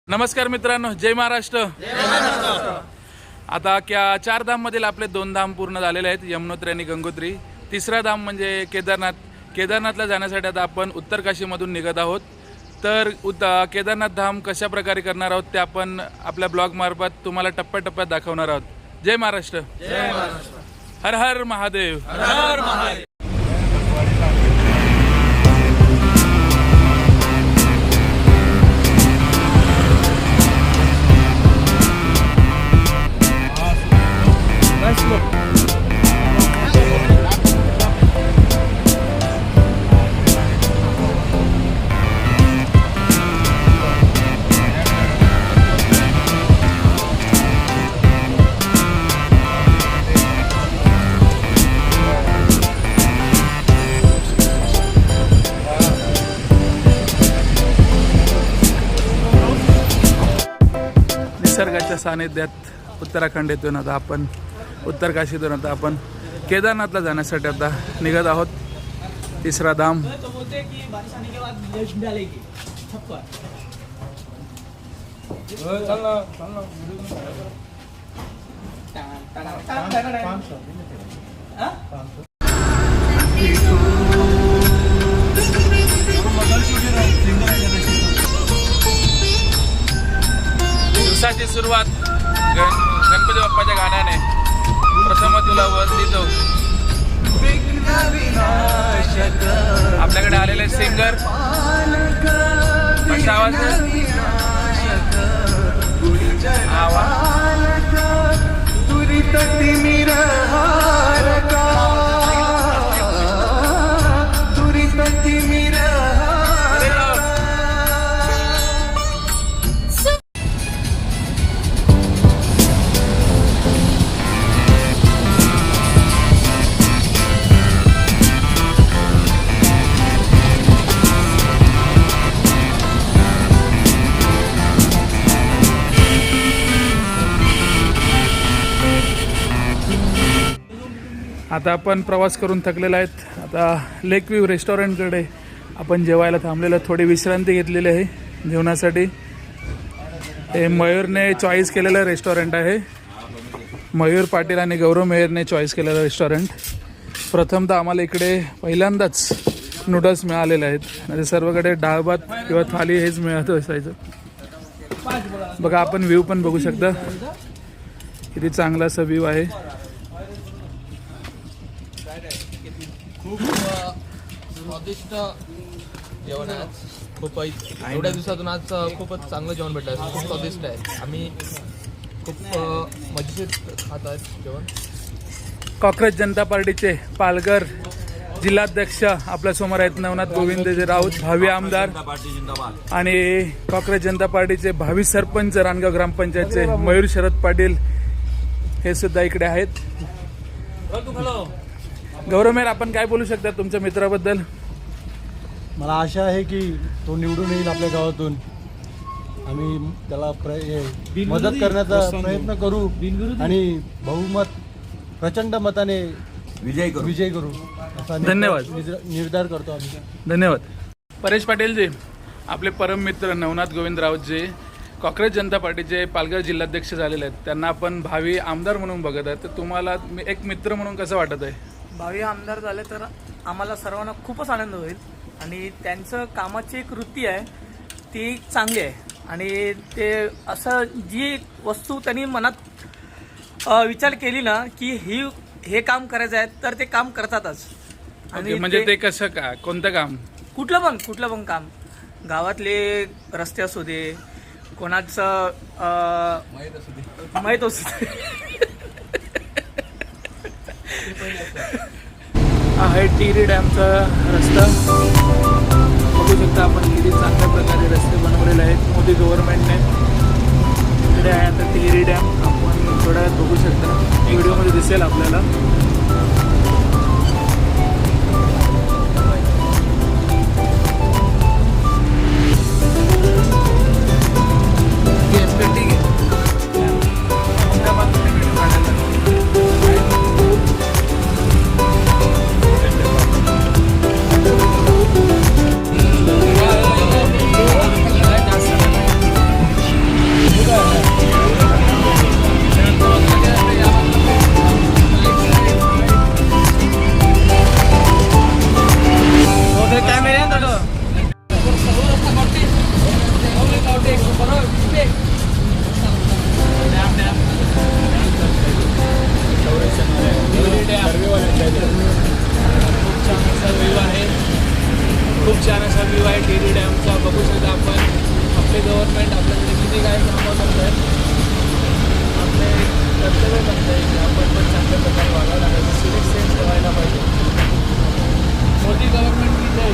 नमस्कार मित्रांनो, जय महाराष्ट्र. आता चार धाम मधील आपले 2 धाम पूर्ण झालेले आहेत, यमुनोत्री आणि गंगोत्री. तिसरा धाम म्हणजे केदारनाथ. केदारनाथला जाण्यासाठी आता आपण उत्तर काशीमधून निघत आहोत. तर केदारनाथ धाम कशा प्रकारे करणार आहोत ते आपण आपल्या ब्लॉग मार्फत तुम्हाला टप्प्याटप्प्यात दाखवणार आहोत. जय महाराष्ट्र. जय महाराष्ट्र. हर हर महादेव. हर हर महादेव. निसर्गाच्या सानिध्यात उत्तराखंड येथून आता आपण उत्तर काशीतून आता आपण केदारनाथला जाण्यासाठी आता निघत आहोत. तिसरा धाम. दिवसाची सुरुवात गणपती बाप्पाच्या गाण्याने. प्रथम तुला वंदितो. आपल्याकडे आलेले सिंगर कशा आवाज आता आपण प्रवास करून थकलेला आहेत. आता लेक व्ह्यू रेस्टॉरंटकडे आपण जेवायला थांबलेलं, थोडी विश्रांती घेतलेली आहे जेवणासाठी. हे मयूरने चॉईस केलेलं रेस्टॉरंट आहे. मयूर पाटील आणि गौरव मेहरने चॉईस केलेलं रेस्टॉरंट. प्रथमतः आम्हाला इकडे पहिल्यांदाच नूडल्स मिळालेले आहेत. म्हणजे सर्वकडे डाळ भात किंवा थाली हेच मिळत असायचं. बघा, आपण व्ह्यू पण बघू शकता, किती चांगला असा व्ह्यू आहे. खूप स्वादिष्ट जेवण आहे. खूप एवढ्या दिवसातून आज खूपच चांगलं जेवण भेटलं. खूप स्वादिष्ट आहे. आम्ही खूप मजेशीर खात आहेत जेवण. काँग्रेस जनता पार्टीचे पालघर जिल्हाध्यक्ष आपल्यासमोर आहेत, नवनाथ गोविंदजी राऊत, भावी आमदार. आणि काँग्रेस जनता पार्टीचे भावी सरपंच रानगाव ग्रामपंचायतचे मयूर शरद पाटील हे सुद्धा इकडे आहेत. गौरव मेहर, आपण काय बोलू शकता तुमच्या मित्राबद्दल? मला आशा आहे की तो निवडून येईल आपल्या गावातून. आम्ही त्याला मदत करण्याचा प्रयत्न करू आणि बहुमत प्रचंड मताने विजय करू असा धन्यवाद. निर्धार करतो आम्ही. धन्यवाद. परेश पाटीलजी, आपले परम मित्र नवनाथ गोविंद राऊतजी काँग्रेस जनता पार्टीचे पालघर जिल्हाध्यक्ष झालेले आहेत. त्यांना आपण भावी आमदार म्हणून बघत आहे. तर तुम्हाला एक मित्र म्हणून कसं वाटत आहे? भावी आमदार झाले तर आम्हाला सर्वांना खूपच आनंद होईल. आणि त्यांचं कामाची एक वृत्ती आहे ती चांगली आहे. आणि ते असं जी वस्तू त्यांनी मनात विचार केली ना की हे काम करायचं आहे तर ते काम करतातच. आणि म्हणजे ते कसं का, कोणतं काम? कुठलं पण काम. गावातले रस्ते असू दे, कोणाचं माहीत असू दे. हा आहे टिहरी डॅमचा रस्ता. बघू शकता आपण किती चांगल्या प्रकारे रस्ते बनवलेले आहेत मोदी गव्हर्नमेंटने. इकडे आहे आता टिहरी डॅम. आपण थोड्या वेळात बघू शकता, व्हिडिओमध्ये दिसेल आपल्याला. व्ह्यू आहे टिहरी डॅमचा. बघू शकता आपण आपले गव्हर्नमेंट आपल्याकडे किती काय कामं करत आहे. आपले कर्तव्य बनतं की आपण पण चांगल्या प्रकारे वागायला पाहिजे, सिविक सेन्स ठेवायला पाहिजे. मोदी गव्हर्नमेंट की जय.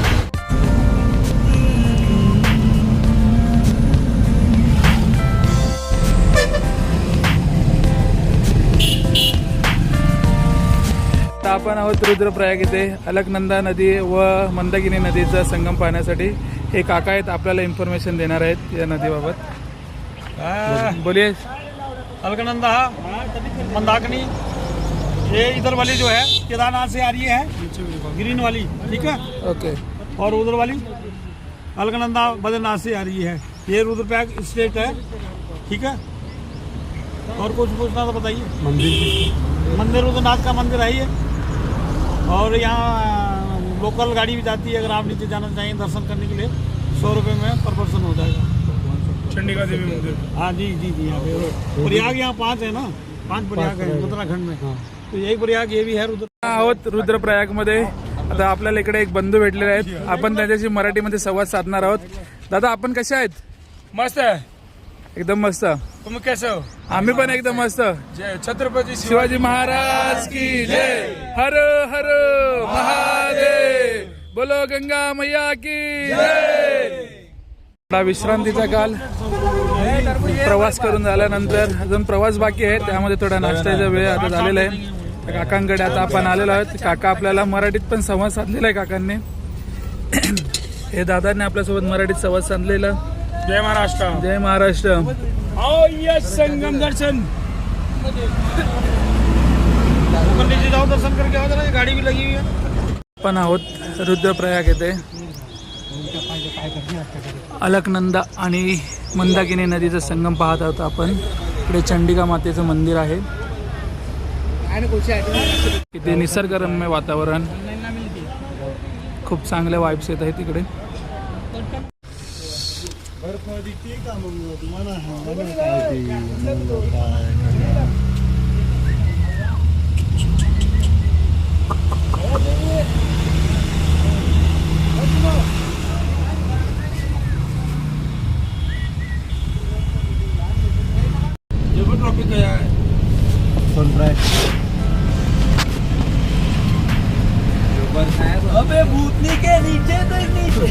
आता आपण आहोत रुद्रप्रयाग इथे अलकनंदा नदी व मंदाकिनी नदीचा संगम पाहण्यासाठी. हे काका आहेत, आपल्याला इन्फॉर्मेशन देणार आहेत या नदीबाबत. बोलिए. अलकनंदा मंदाकिनी ये इधर वाली जो है केदारनाथ से आ रही है, ग्रीन वाली, ठीक है. ओके. और उधर वाली अलकनंदा बद्रीनाथ से आ रही है. ये रुद्रप्रयाग स्टेट है, ठीक है. और कुछ पूछना तो बताइए. मंदिर रुद्रनाथ का मंदिर है ये. और यहाँ लोकल गाड़ी भी जाती है, अगर आप नीचे जाना चाहिए दर्शन करने के लिए 100 रुपये में पर पर्सन हो जाएगा. चंडिका देवी मंदिर. हाँ जी जी जी. यहाँ पे प्रयाग यहाँ 5 है ना, 5 प्रयाग है उत्तराखंड में. तो एक प्रयाग ये भी है रुद्र. आहोत रुद्रप्रयाग मध्ये. आता आपल्याला इकडे एक बंधू भेटलेले आहेत, आपण त्यांच्याशी मराठीमध्ये संवाद साधणार आहोत. दादा, आपण कसे आहेत? मस्त आहे. एकदम मस्त. तुम्ही कैसे हो? आम्ही पण एकदम मस्त. जय छत्रपती शिवाजी महाराज की जय. हर हर महादेव. बोलो गंगा मैया की जय. थोडा विश्रांतीचा काल. प्रवास करून झाल्यानंतर अजून प्रवास बाकी आहे, त्यामध्ये थोडा नाश्त्याचा वेळ आता झालेला आहे. त्या काकांकडे आता आपण आलेलो आहोत. काका आपल्याला मराठीत पण संवाद साधलेला आहे काकांनी. हे दादांनी आपल्यासोबत मराठीत संवाद साधलेला. जय महाराष्ट्र. जय महाराष्ट्र. आओ ये संगम दर्शन. ऊपर नीचे जाओ दर्शन करके आओ जरा, ये गाड़ी भी लगी हुई है. आपण आहोत रुद्रप्रयाग येथे. अलकनंदा आणि मंदाकिनी नदीचा संगम पाहत आहोत आपण. इकडे चंडिका मातेचं मंदिर आहे. इथे निसर्गरम्य वातावरण, खूप चांगले वाईब्स येत आहेत तिकडे. ट्रॉफिक है. अबे भूतनी के नीचे तक नीचे.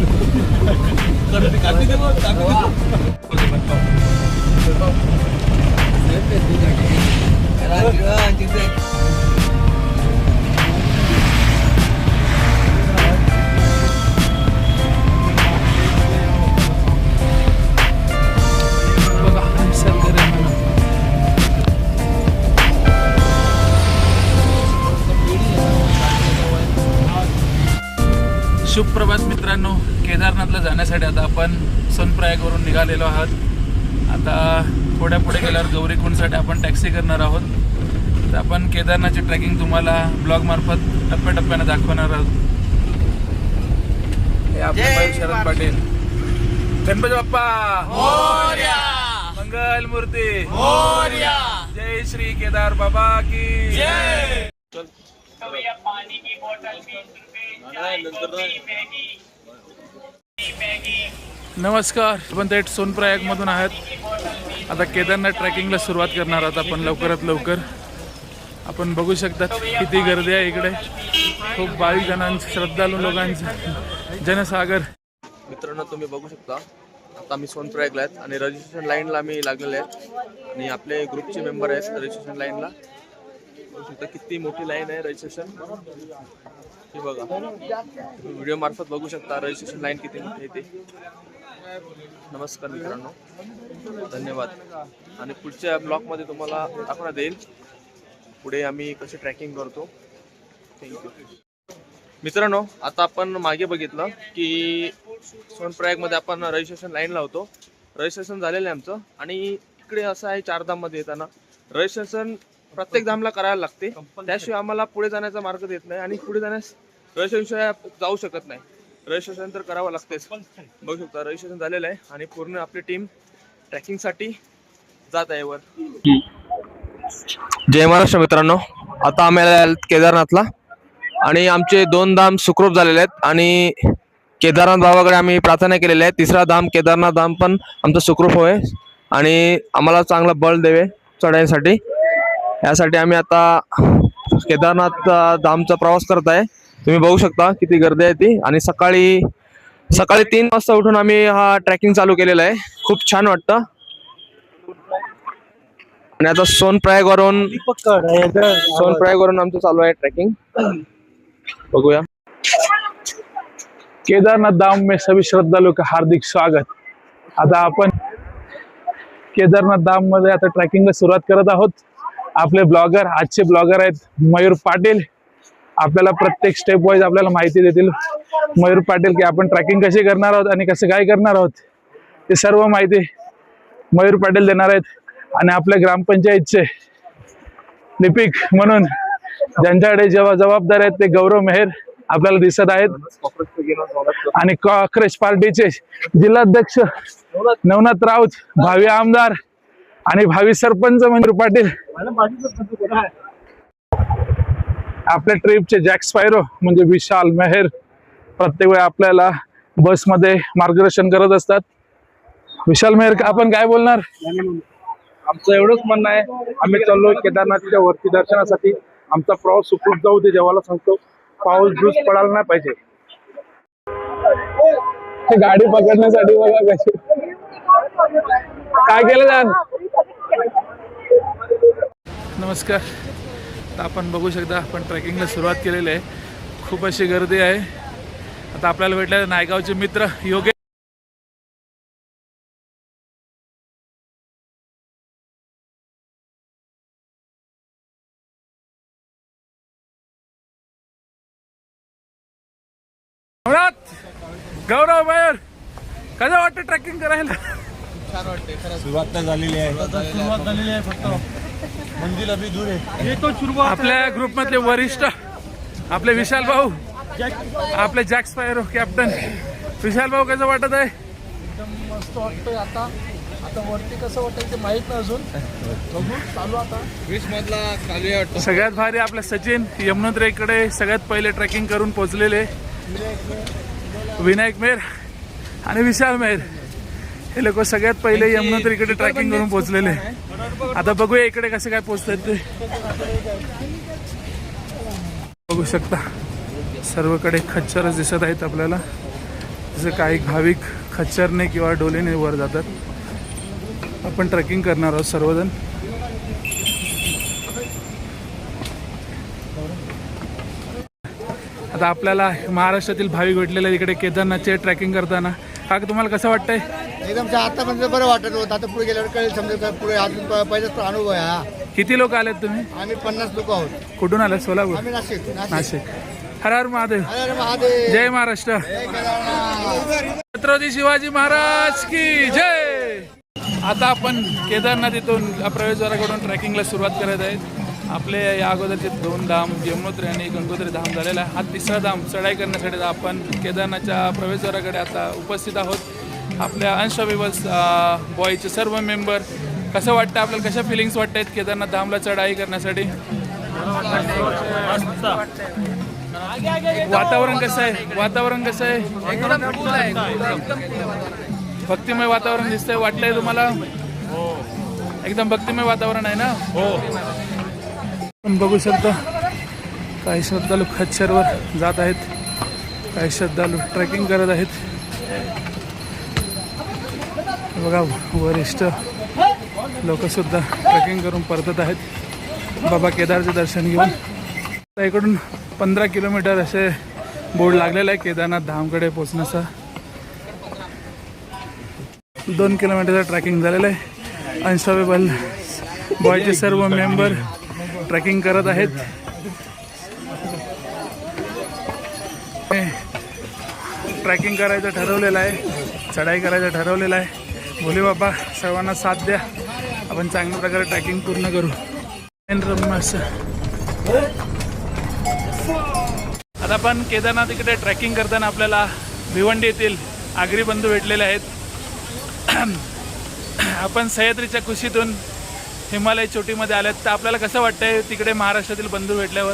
बघा निसर्गरम्य. सुप्रभात मित्रांनो. केदारनाथला जाण्यासाठी आता आपण सोनप्रयागवरून निघालेलो आहोत. आता थोड्या पुढे गेल्यावर गौरीकुंडसाठी आपण टॅक्सी करणार आहोत. तर आपण केदारनाथची ट्रेकिंग तुम्हाला ब्लॉग मार्फत टप्प्याटप्प्याने दाखवणार आहोत. हे आपले मयूर शरद पाटील. गणपती बाप्पा मोरया. मंगल मूर्ती मोरया. जय श्री केदार बाबा की जय. पानी की बोतल 20 रुपए. नमस्कार. आपण थेट सोनप्रयागमधून आहात. आता केदारनाथ ट्रेकिंगला सुरुवात करणार आहोत आपण लवकरात लवकर. आपण बघू शकता किती गर्दी आहे इकडे. खूप भाविक जणांचं, श्रद्धाळू लोकांचं जनसागर. मित्रांनो, तुम्ही बघू शकता आता आम्ही सोनप्रयागला आहेत आणि रजिस्ट्रेशन लाईनला आम्ही लागलेले आहेत आणि आपले ग्रुपचे मेंबर आहेत रजिस्ट्रेशन लाईनला. बघू शकता किती मोठी लाईन आहे रजिस्ट्रेशन. हे बघा, व्हिडिओ मार्फत बघू शकता रजिस्ट्रेशन लाईन किती मोठी आहे ते. नमस्कार मित्रांनो, धन्यवाद. आणि पुढच्या ब्लॉगमध्ये तुम्हाला दाखवण्यात येईल पुढे आम्ही कशी ट्रॅकिंग करतो. थँक्यू. मित्रांनो, आता आपण मागे बघितलं की सोनप्रयागमध्ये आपण रजिस्ट्रेशन लाईन लावतो. रजिस्ट्रेशन झालेलं आहे आमचं. आणि इकडे असं आहे, 4 धाममध्ये येताना रजिस्ट्रेशन प्रत्येक धामला करायला लागते. त्याशिवाय आम्हाला पुढे जाण्याचा मार्ग देत नाही आणि पुढे जाण्यास रजिस्ट्रेशनशिवाय जाऊ शकत नाही. रजिस्ट्रेशन तर करावं लागतेच. बघू शकता रजिस्ट्रेशन झालेलं आहे आणि पूर्ण आपली टीम ट्रॅकिंगसाठी जात आहे वर. जय महाराष्ट्र मित्रांनो. आता आम्ही केदारनाथला आणि आमचे 2 धाम सुखरूप झालेले आहेत आणि केदारनाथ बाबाकडे आम्ही प्रार्थना केलेली आहे. तिसरा धाम केदारनाथ धाम पण आमचं सुखरूप होय आणि आम्हाला चांगलं बळ देवे चढायसाठी. यासाठी आम्ही आता केदारनाथ धामचा प्रवास करत आहे. तुम्ही बघू शकता किती गर्दी आहे ती. आणि सकाळी 3 वाजता उठून आम्ही हा ट्रॅकिंग चालू केलेला आहे. खूप छान वाटतं. आणि आता सोनप्रयागवरून आमचं चालू आहे ट्रॅकिंग. बघूया. केदारनाथ धाम में सभी श्रद्धालुओं का हार्दिक स्वागत. आता आपण केदारनाथ धाम मध्ये आता ट्रॅकिंगला सुरुवात करत आहोत. आपले ब्लॉगर आजचे ब्लॉगर आहेत मयूर पाटील. आपल्याला प्रत्येक स्टेप वाईज आपल्याला माहिती देतील मयूर पाटील की आपण ट्रॅकिंग कशी करणार आहोत आणि कसं काय करणार आहोत ते सर्व माहिती मयूर पाटील देणार आहेत. आणि आपल्या ग्रामपंचायतचे लिपिक म्हणून ज्यांच्याकडे जेव्हा जबाबदार आहेत ते गौरव मेहर आपल्याला दिसत आहेत. आणि कॉक्रोच पार्टीचे जिल्हाध्यक्ष नवनाथ राऊत, भावी आमदार आणि भावी सरपंच मयूर पाटील, आपल्या ट्रिपचे जॅक स्पायरो म्हणजे विशाल मेहर प्रत्येक वेळा आपल्याला बसमध्ये मार्गदर्शन करत असतात. विशाल मेहर, आपण काय बोलणार? आमचं एवढंच म्हणणं आहे, आम्ही चाललोय केदारनाथच्या वरती दर्शनासाठी. आमचा प्रवास सुखरूप जाऊ दे. देवाला सांगतो पाऊस जुस पडायला नाही पाहिजे. गाडी पकडण्यासाठी बघा कशी काय केलं जाण. नमस्कार. आता आपण बघू शकता आपण ट्रेकिंगला सुरुवात केलेली आहे. खूप अशी गर्दी आहे. आता आपल्याला भेटले नायगावचे मित्र योगेश. गौरव मेहर, कसं वाटतं ट्रेकिंग करायला? छान वाटते खरंच. सुरुवात झालेली आहे. फक्त मंदिर अभी दूर आहे. आपल्या ग्रुपमधले वरिष्ठ आपले विशाल भाऊ, आपले जॅक स्पायरो कॅप्टन विशाल भाऊ, कसं वाटत आहे? एकदम मस्त वाटतंय. आता वरती कसं वाटायचं माहित नाही अजून. बघू चालू आता 20 मधला खाली वाटतं. सगळ्यात भारी आपल्या सचिन यमुनोत्रीकडे सगळ्यात पहिले ट्रेकिंग करून पोहोचलेले विनायक मेहर आणि विशाल मेहर हे लोक सगळ्यात पहिले यमुनोत्रीकडे ट्रेकिंग करून पोहोचलेले. आता बघूया इकडे कसं काय पोहोचतात ते. बघू शकता सर्वकडे खच्चरच दिसत आहेत आपल्याला. जसं काही भाविक खच्चरने किंवा डोलीने वर जातात. आपण ट्रेकिंग करणार आहोत सर्वजण. आता आपल्याला महाराष्ट्रातील भाविक भेटलेले इकडे केदारनाथचे ट्रेकिंग करताना. काका, तुम्हाला कसं वाटतंय? एकदम आतापर्यंत बरं वाटत होतं. आता पुढे गेल्यावर कळेल समजा. पुढे अजून पहिलाच अनुभव आहे हा. किती लोक आलेत तुम्ही? आम्ही 50 लोक आहोत. कुठून आलात? सोलापूर, आम्ही नाशिक. नाशिक. हर हर महादेव. अरे महादेव. जय महाराष्ट्र. छत्रपती शिवाजी महाराज की जय. आता आपण केदारनाथ इथून प्रवेशद्वाराकडून ट्रेकिंगला सुरुवात करत आहेत. आपले या अगोदरचे 2 धाम यमुनोत्री आणि गंगोत्री धाम झालेला आहे. हा 3रा धाम चढाई करण्यासाठी आपण केदारनाथच्या प्रवेशद्वाराकडे आता उपस्थित आहोत. आपल्या अनस्टॉपेबल बॉयचे सर्व मेंबर. कसं वाटतं आपल्याला? कशा फिलिंग्स वाटत आहेत केदारनाथ धामला चढाई करण्यासाठी? वातावरण कसं आहे? वातावरण कसं आहे? भक्तिमय वातावरण दिसतंय. वाटतंय तुम्हाला? एकदम भक्तिमय वातावरण आहे ना? आपण बघू शकता काही श्रद्धालू खच्चरवर जात आहेत. काही श्रद्धालू ट्रेकिंग करत आहेत. बघा वरिष्ठ लोक सुद्धा ट्रेकिंग करून परतत आहेत बाबा केदारचे दर्शन घेऊन. इकडून 15 किलोमीटर असे बोर्ड लागलेला आहे केदारनाथ धामकडे पोचण्याचा. 2 किलोमीटरचा ट्रॅकिंग झालेला आहे. अनस्टॉपेबल बॉयचे सर्व मेंबर ट्रॅकिंग करत आहेत. ट्रॅकिंग करायचं ठरवलेलं आहे. चढाई करायचं ठरवलेलं आहे. भोले बाबा सर्वांना साथ द्या. आपण चांगल्या प्रकारे ट्रॅकिंग पूर्ण करू. आता आपण केदारनाथ इकडे ट्रॅकिंग करताना आपल्याला भिवंडी येथील आगरी बंधू भेटलेले आहेत. आपण सह्याद्रीच्या कुशीतून हिमालय चोटीमध्ये आल्यात. तर आपल्याला कसं वाटतंय तिकडे महाराष्ट्रातील बंधू भेटल्यावर?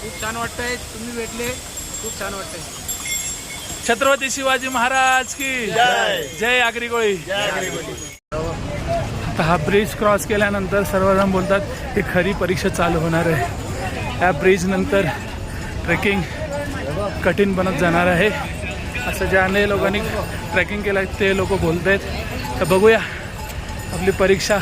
खूप छान वाटतंय. तुम्ही भेटले, खूप छान वाटतंय. छत्रपती शिवाजी महाराज की जय आगरी कोळी. आता हा ब्रिज क्रॉस केल्यानंतर सर्वजण बोलतात की खरी परीक्षा चालू होणार आहे. या ब्रिज नंतर ट्रेकिंग कठीण बनत जाणार आहे असं ज्या अनेक लोकांनी ट्रेकिंग केलं आहे ते लोक बोलत आहेत. तर बघूया आपली परीक्षा.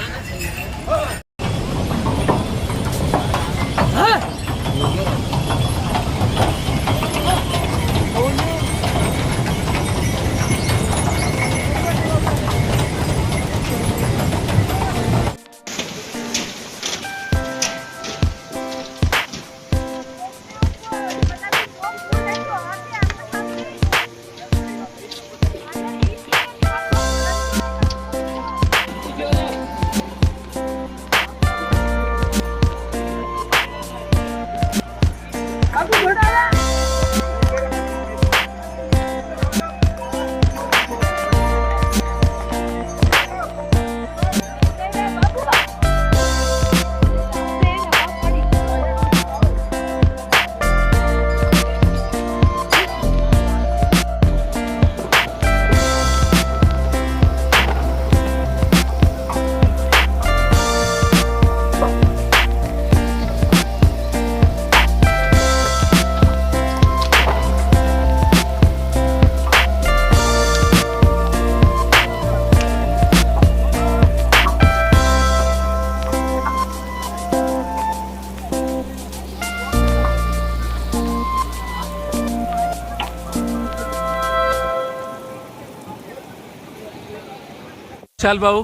चाल भाऊ,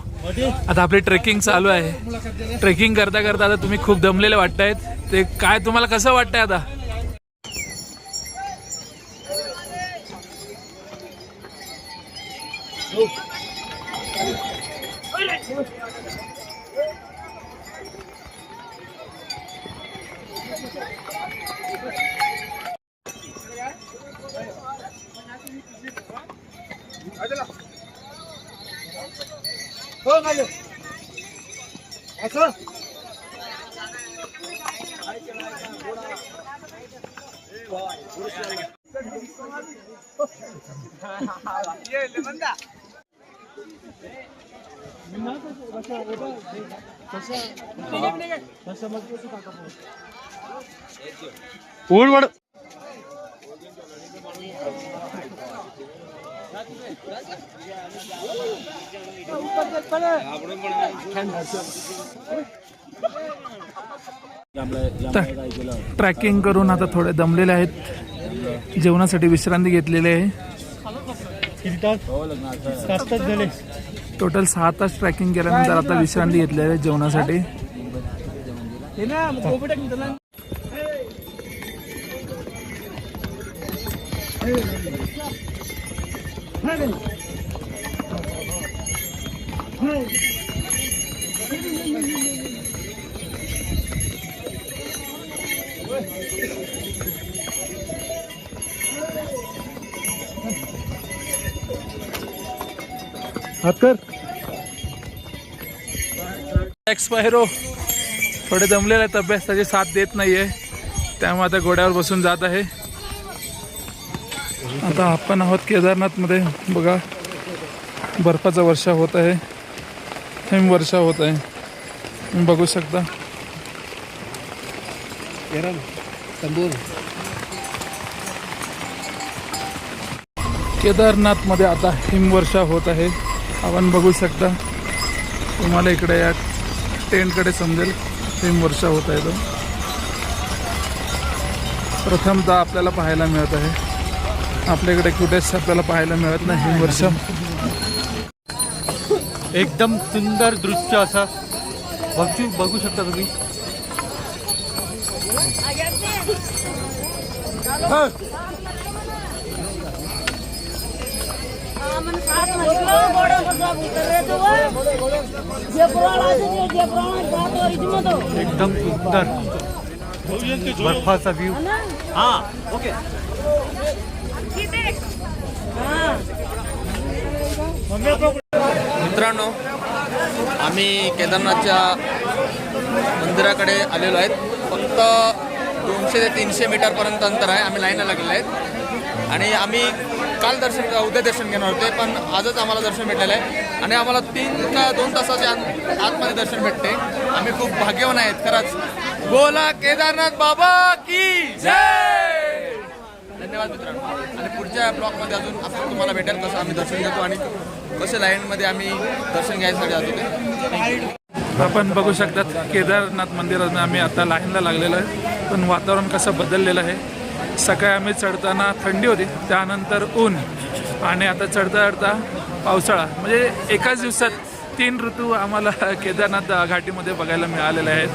आता आपली ट्रेकिंग चालू आहे. ट्रेकिंग करता करता आता तुम्ही खूप दमलेले वाटतायत. ते काय तुम्हाला कसं वाटतंय आता? ट्रॅकिंग करून आता थोडे दमलेले आहेत. जेवणासाठी विश्रांती घेतलेली आहे. टोटल 6 तास ट्रॅकिंग केल्यानंतर आता विश्रांती घेतलेली आहे जेवणासाठी. एक्सपायरो थोडे दमलेले, तब्येत त्याची साथ देत नाहीये, त्यामुळे आता घोड्यावर बसून जात आहे. आता आपण आहोत केदारनाथ मध्ये. बघा बर्फाचा वर्षा होत आहे, हिमवर्षा होत आहे, तुम्ही बघू शकता. केदारनाथ मध्ये आता हिमवर्षा होत आहे, आपण बघू शकता. तुम्हाला इकडे या टेंटकडे समजेल हिमवर्षा होत आहे. तो प्रथमतः आपल्याला पाहायला मिळत आहे. आपल्याकडे कुठेच आपल्याला पाहायला मिळत नाही हिमवर्षा. एकदम सुंदर दृश्य असं बघू शकता तुम्ही. एकदम सुंदर बर्फाचा व्ह्यू. मित्रांनो, आम्ही केदारनाथच्या मंदिराकडे आलेलो आहेत. फक्त 200 ते 300 मीटरपर्यंत अंतर आहे. आम्ही लाईनला लागलेलो आहेत आणि आम्ही काल उद्या दर्शन घेणार होते, पण आजच आम्हाला दर्शन भेटलेलं आहे आणि आम्हाला 3 का 2 तासाच्या आतमध्ये दर्शन भेटते. आम्ही खूप भाग्यवान आहेत खरंच. बोला केदारनाथ बाबा की जय. धन्यवाद मित्रांनो. आणि पुढच्या ब्लॉगमध्ये अजून आपण तुम्हाला भेटेल कसं आम्ही दर्शन घेतो आणि कसे लाईनमध्ये आम्ही दर्शन घ्यायसाठी जातो. आपण बघू शकतात केदारनाथ मंदिरात आम्ही आता लाईनला लागलेलो आहे, पण वातावरण कसं बदललेलं आहे. सकाळी आम्ही चढताना थंडी होती, त्यानंतर ऊन आणि आता चढता चढता पावसाळा. म्हणजे एकाच दिवसात 3 ऋतू आम्हाला केदारनाथ घाटीमध्ये बघायला मिळालेले आहेत.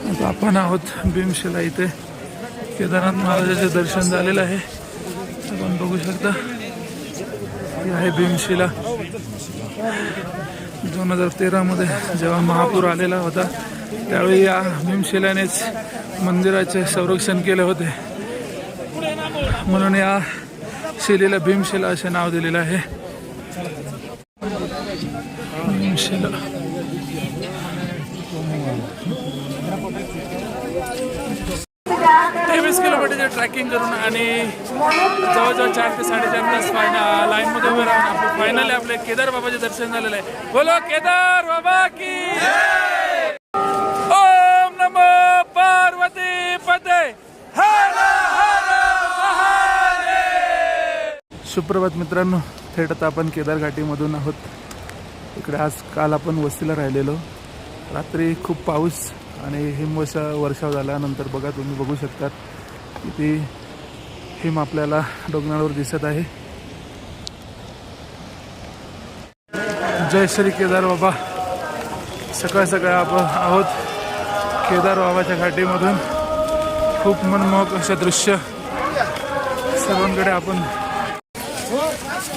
आता आपण आहोत भीमशिला इथे. केदारनाथ महाराजाचे दर्शन झालेलं आहे. आपण बघू शकता ही आहे भीमशिला. 2013 मध्ये जेव्हा महापूर आलेला होता त्यावेळी या भीमशिलानेच मंदिराचे संरक्षण केले होते, म्हणून या शिलेला भीमशिला असे नाव दिलेलं आहे. भीमशिला 23 किलोमीटरचे ट्रॅकिंग करून आणि जवळजवळ 4 ते 4.5 तास लाईनमध्ये उभे राहून आपले फायनली आपले केदार बाबाचे दर्शन झालेलं आहे. बोलो केदार बाबा की जय. ओम नमो पार्वती पते हर हर महादेव. सुप्रभात मित्रांनो, थेट आता आपण केदार घाटीमधून आहोत. इकडे काल आपण वस्तीला राहिलेलो. रात्री खूप पाऊस आणि वर्षाव झाल्यानंतर बघा तुम्ही बघू शकतात किती हिम आपल्याला डोंगरावर दिसत आहे. जय श्री केदार बाबा. सकाळ सकाळ आपण आहोत केदार बाबाच्या घाटीमधून. खूप मनमोहक असं दृश्य सर्वांकडे आपण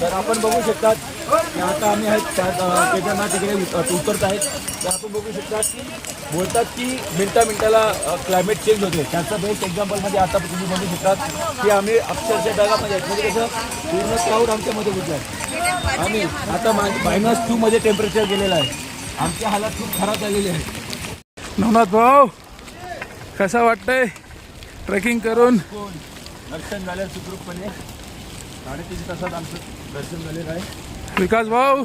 तर आपण बघू शकतात की आता आम्ही आहेत केदारनाथ तिकडे उतरत आहेत. तर आपण बघू शकतात की बोलतात की मिनिटाला क्लायमेट चेंज होते. त्याचा बेस्ट एक्झाम्पलमध्ये आता तुम्ही बघू शकतात की आम्ही अक्षरशः ढगामध्ये आहेत. म्हणजे कसं पूर्ण क्लाउड आमच्यामध्ये गुजरात आणि आता -2 मध्ये टेम्परेचर गेलेलं आहे. आमच्या हालत खूप खराब झालेली आहे. नवनाथ भाऊ कसा वाटतंय ट्रेकिंग करून? दर्शन झालं सुखरूपपणे. 3.5 तासात आमचं दर्शन झालेलं आहे. विकास भाऊ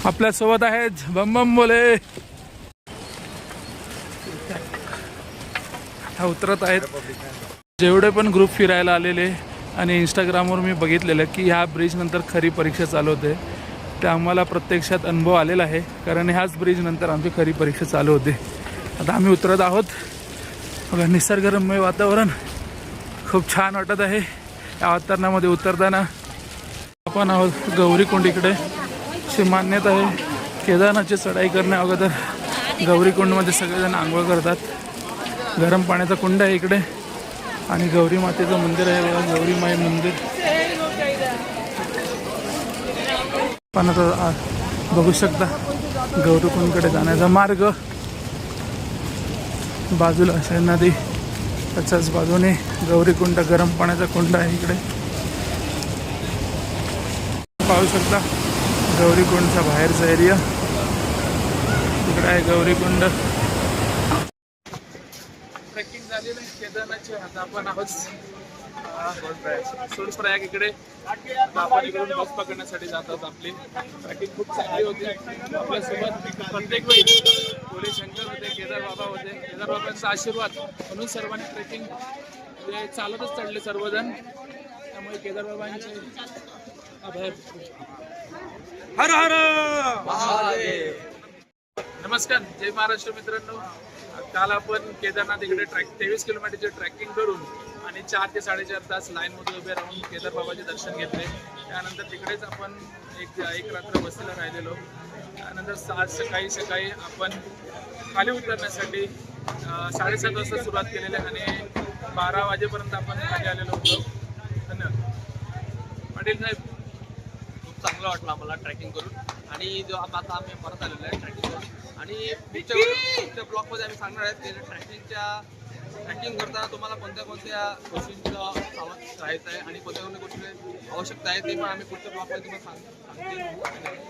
आपल्या सोबत आहेत. बम बम बोले. आता उतरत आहेत. जेवढे पण ग्रुप फिरायला आलेले आणि इंस्टाग्रामवर मी बघितलेलं की ह्या ब्रिज नंतर खरी परीक्षा चालू होते, ते आम्हाला प्रत्यक्षात अनुभव आलेला आहे. कारण ह्याच ब्रिज नंतर आमची खरी परीक्षा चालू होते. आता आम्ही उतरत आहोत. बघा निसर्गरम्य वातावरण खूप छान वाटत आहे. या वातावरणामध्ये उतरताना आपण आहोत गौरीकुंड. इकडे अशी मान्यता आहे केदारनाथची चढाई करण्या अगोदर गौरीकुंडमध्ये सगळेजण आंघोळ करतात. गरम पाण्याचा कुंड आहे इकडे आणि गौरी मातेचं मंदिर आहे. बघा गौरी माई मंदिर. पण आता बघू शकता गौरीकुंडकडे जाण्याचा मार्ग. बाजूला असे नदी, त्याच्याच बाजूने गौरीकुंड गरम पाण्याचा कुंड आहे. इकडे पाहू शकता गौरीकुंडचा बाहेरचा एरिया. इकडे आहे गौरीकुंड. ट्रेकिंग झालेलं आहे केदारनाथची. आता आपण आहोत सोनप्रयाग इकडे. आपण इकडून बस पकडण्यासाठी जातात. आपली ट्रेकिंग खूप चांगली होती. आपल्यासोबत प्रत्येक वेळी भोले शंकर होते, केदार बाबा होते. केदार बाबांचा आशीर्वाद म्हणून सर्वांनी ट्रेकिंग म्हणजे चालतच चढले सर्वजण. त्यामुळे केदार बाबांचे आभार. हर हर महादेव. नमस्कार, जय महाराष्ट्र मित्रांनो. काल आपण केदारनाथ इकडे 23 किलोमीटरचे ट्रॅकिंग करून आणि 4 ते 4.5 तास लाईनमध्ये उभे राहून केदार बाबाचे दर्शन घेतले. त्यानंतर तिकडेच आपण एक रात्र वस्तीला राहिलेलो. त्यानंतर आज सकाळी आपण खाली उतरण्यासाठी 7:30 वाजता सुरुवात केलेली आहे आणि 12 वाजेपर्यंत आपण खाली आलेलो होतो. धन्यवाद. पाटील साहेब, खूप चांगलं वाटलं आम्हाला ट्रॅकिंग करून. आणि जो आता आम्ही परत आलेलो आहे ट्रॅकिंग करून. आणि पुढच्या ब्लॉगमध्ये आम्ही सांगणार आहेत की ट्रॅकिंगच्या ट्रॅकिंग करताना तुम्हाला कोणत्या कोणत्या गोष्टींचं सावध राहायचं आहे आणि कोणत्या कोणत्या गोष्टी आवश्यकता आहे ते पण आम्ही पुढच्या ब्लॉगमध्ये तुम्हाला सांगते.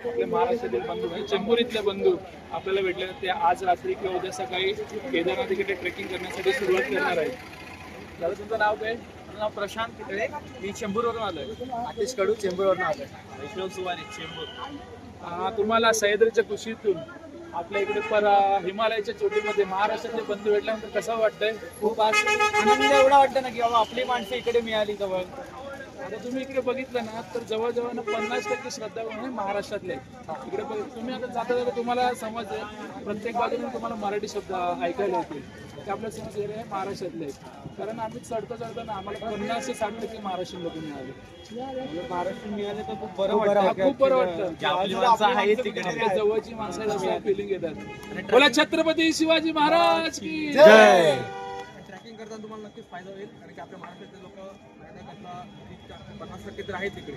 आपले महाराष्ट्रातील बंधू म्हणजे चेंबूर बंधू आपल्याला भेटले. ते आज रात्री किंवा उद्या सकाळी केदारनाथ इकडे ट्रेकिंग करण्यासाठी सुरुवात करणार आहेत. दादा तुमचं नाव काय? माझं नाव प्रशांत कितळे, मी चेंबूरवरून आलोय. आतिश कडू चेंबूरवरून आलोय. वैष्णव सुवारी चेंबूर. तुम्हाला सह्याद्रीच्या कुशीतून आपल्या इकडे हिमालयाच्या चोटीमध्ये महाराष्ट्रातले बंधू भेटल्यानंतर कसं वाटतंय? खूप आज आनंद एवढा वाटतं ना की बाबा आपली माणसं इकडे मिळाली जवळ. आता तुम्ही इकडे बघितलं ना तर जवळजवळ ना 50% श्रद्धा म्हणजे महाराष्ट्रातले आहेत. इकडे तुम्ही आता जाता जाता तुम्हाला समजेल प्रत्येक बाजूने तुम्हाला मराठी शब्द ऐकायला येतील. ते आपल्या समज हे महाराष्ट्रातले आहेत. कारण आम्ही चढताना आम्हाला 50 ते 60% महाराष्ट्रीयन लोक मिळाले. महाराष्ट्र मिळाले तर खूप बरं खूप बरं वाटतं. आपली माणसं आहेत तिकडे. आपल्या जवळची माणसं आहेत असं फिलिंग येतात. बोला छत्रपती शिवाजी महाराज की जय. ट्रॅकिंग करताना तुम्हाला नक्कीच फायदा होईल कारण की आपल्या महाराष्ट्रातले लोक 50% तर आहेत तिकडे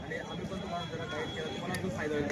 आणि आम्ही पण तुम्हाला जरा गाईड केलं तुम्हाला खूप फायदा होईल.